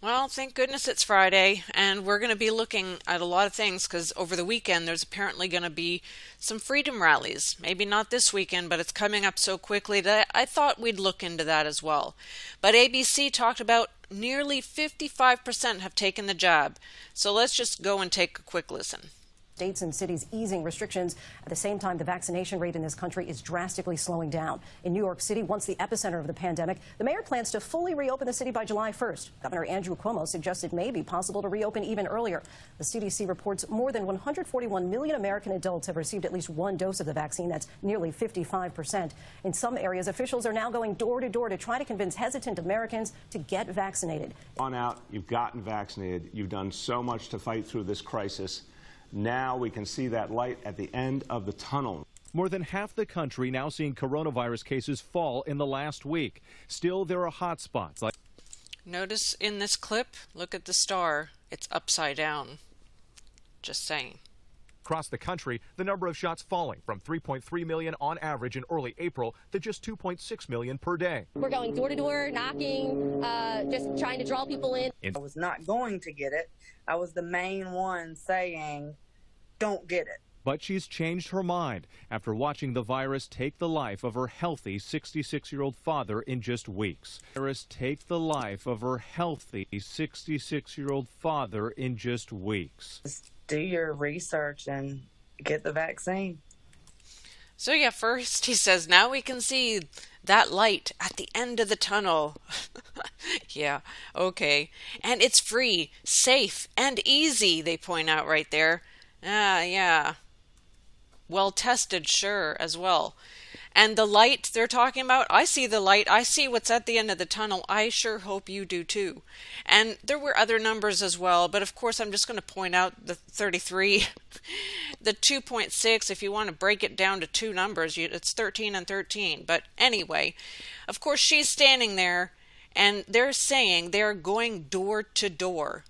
Well, thank goodness it's Friday, and we're going to be looking at a lot of things because over the weekend there's apparently going to be some freedom rallies. Maybe not this weekend, but it's coming up so quickly that I thought we'd look into that as well. But ABC talked about nearly 55% have taken the jab. So let's just go and take a quick listen. States and cities easing restrictions. At the same time, the vaccination rate in this country is drastically slowing down. In New York City, once the epicenter of the pandemic, the mayor plans to fully reopen the city by July 1st. Governor Andrew Cuomo suggested it may be possible to reopen even earlier. The CDC reports more than 141 million American adults have received at least one dose of the vaccine. That's nearly 55%. In some areas, officials are now going door to door to try to convince hesitant Americans to get vaccinated. On out, you've gotten vaccinated. You've done so much to fight through this crisis. Now we can see that light at the end of the tunnel. More than half the country now seeing coronavirus cases fall in the last week. Still, there are hot spots. Notice in this clip, look at the star. It's upside down. Just saying. Across the country, the number of shots falling from 3.3 million on average in early April to just 2.6 million per day. We're going door to door, knocking, just trying to draw people in. I was not going to get it. I was the main one saying, don't get it. But she's changed her mind after watching the virus take the life of her healthy 66-year-old father in just weeks. Take the life of her healthy 66-year-old father in just weeks. Just do your research and get the vaccine. So yeah, first he says, now we can see that light at the end of the tunnel. Yeah, okay. And it's free, safe, and easy, they point out right there. Yeah. Well tested, sure, as well. And the light they're talking about, I see the light. I see what's at the end of the tunnel. I sure hope you do too. And there were other numbers as well, but of course I'm just going to point out the 33. The 2.6, if you want to break it down to two numbers, it's 13 and 13. But anyway, of course she's standing there, and they're saying they're going door to door.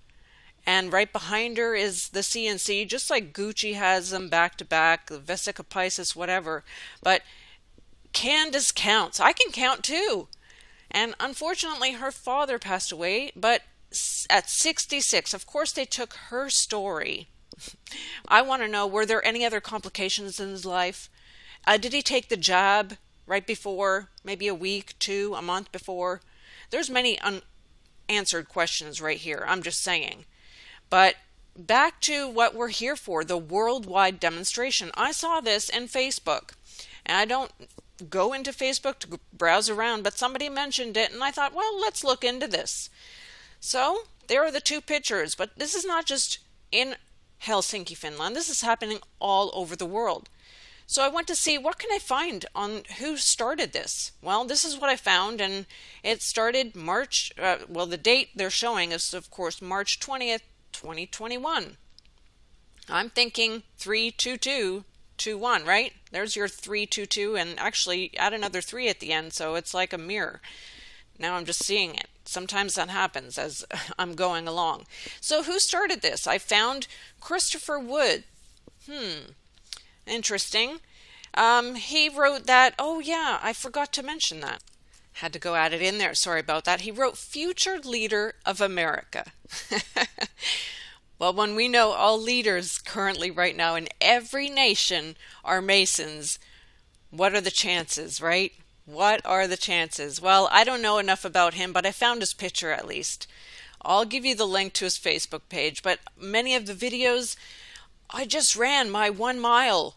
And right behind her is the CNC, just like Gucci has them back to back, the Vesica Pisces, whatever. But Candace counts. I can count too. And unfortunately, her father passed away, but at 66, of course, they took her story. I want to know, were there any other complications in his life? Did he take the jab right before, maybe a week, two, a month before? There's many unanswered questions right here. I'm just saying. But back to what we're here for, the worldwide demonstration. I saw this in Facebook, and I don't go into Facebook to browse around, but somebody mentioned it, and I thought, well, let's look into this. So there are the two pictures, but this is not just in Helsinki, Finland. This is happening all over the world. So I went to see, what can I find on who started this? Well, this is what I found, and it started March, well, the date they're showing is, of course, March 20th, 2021. I'm thinking 32221, right? There's your 322, and actually add another 3 at the end, so it's like a mirror. Now I'm just seeing it. Sometimes that happens as I'm going along. So who started this? I found Christopher Wood. Interesting. He wrote that, oh yeah, I forgot to mention that. Had to go add it in there. Sorry about that. He wrote Future Leader of America. Well, when we know all leaders currently right now in every nation are Masons, what are the chances, right? What are the chances? Well, I don't know enough about him, but I found his picture at least. I'll give you the link to his Facebook page, but many of the videos, I just ran my 1 mile.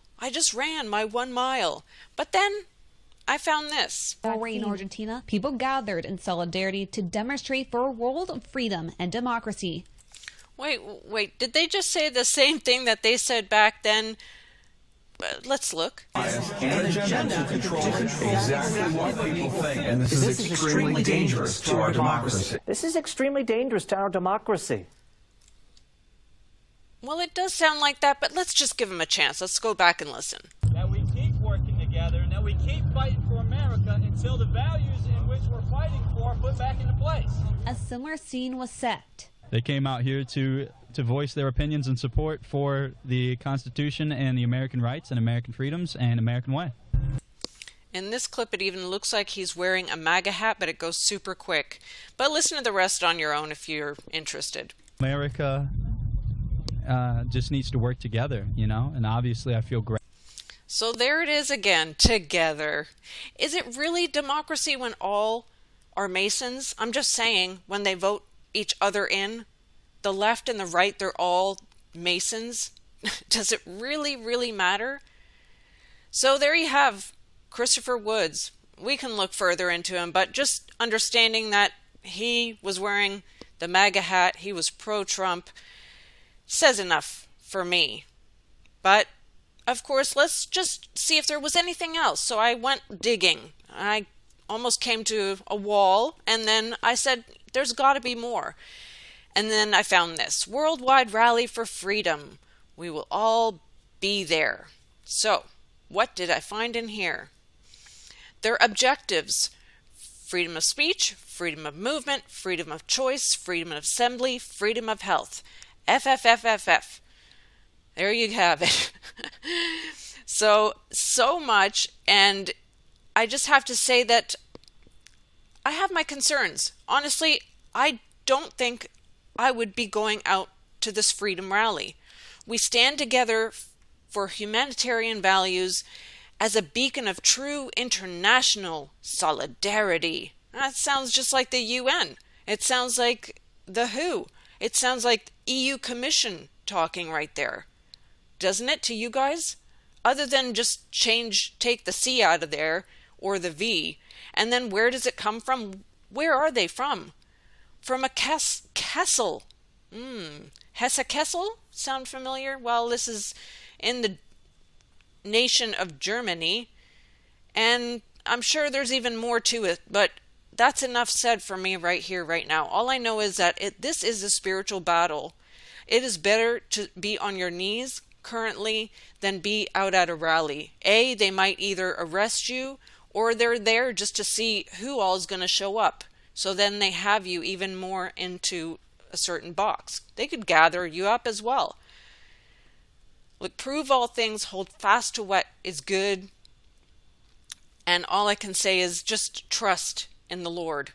But then I found this. In Argentina, people gathered in solidarity to demonstrate for a world of freedom and democracy. Wait, did they just say the same thing that they said back then? Let's look. And agenda to control exactly what people think. And this is extremely dangerous to our democracy. This is extremely dangerous to our democracy. Well, it does sound like that, but let's just give him a chance. Let's go back and listen. That we keep working together and that we keep fighting for America until the values in which we're fighting for are put back into place. A similar scene was set. They came out here to voice their opinions and support for the Constitution and the American rights and American freedoms and American way. In this clip, it even looks like he's wearing a MAGA hat, but it goes super quick. But listen to the rest on your own if you're interested. America just needs to work together, you know, and obviously I feel great. So there it is again, together. Is it really democracy when all are Masons? I'm just saying, when they vote each other in, the left and the right, they're all Masons. Does it really, really matter? So there you have Christopher Woods. We can look further into him, but just understanding that he was wearing the MAGA hat, he was pro-Trump, says enough for me. But of course, let's just see if there was anything else. So I went digging. I almost came to a wall, and then I said, there's got to be more. And then I found this: Worldwide Rally for Freedom. We will all be there. So, what did I find in here? Their objectives: freedom of speech, freedom of movement, freedom of choice, freedom of assembly, freedom of health. FFFFF. There you have it. So much, and I just have to say that I have my concerns. Honestly, I don't think I would be going out to this freedom rally. We stand together for humanitarian values as a beacon of true international solidarity. That sounds just like the UN. It sounds like the WHO. It sounds like EU Commission talking right there. Doesn't it to you guys? Other than just take the C out of there, or the V. And then where does it come from? Where are they from? From a Kessel. Hesse Kessel? Sound familiar? Well, this is in the nation of Germany. And I'm sure there's even more to it, but that's enough said for me right here, right now. All I know is that this is a spiritual battle. It is better to be on your knees currently than be out at a rally. They might either arrest you, or they're there just to see who all is going to show up. So then they have you even more into a certain box. They could gather you up as well. Look, prove all things, hold fast to what is good. And all I can say is just trust in the Lord.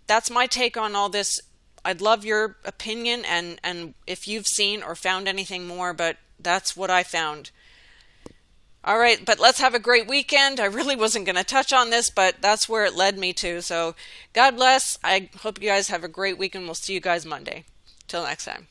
That's my take on all this. I'd love your opinion and if you've seen or found anything more, but that's what I found. All right, but let's have a great weekend. I really wasn't going to touch on this, but that's where it led me to. So God bless. I hope you guys have a great weekend. We'll see you guys Monday. Till next time.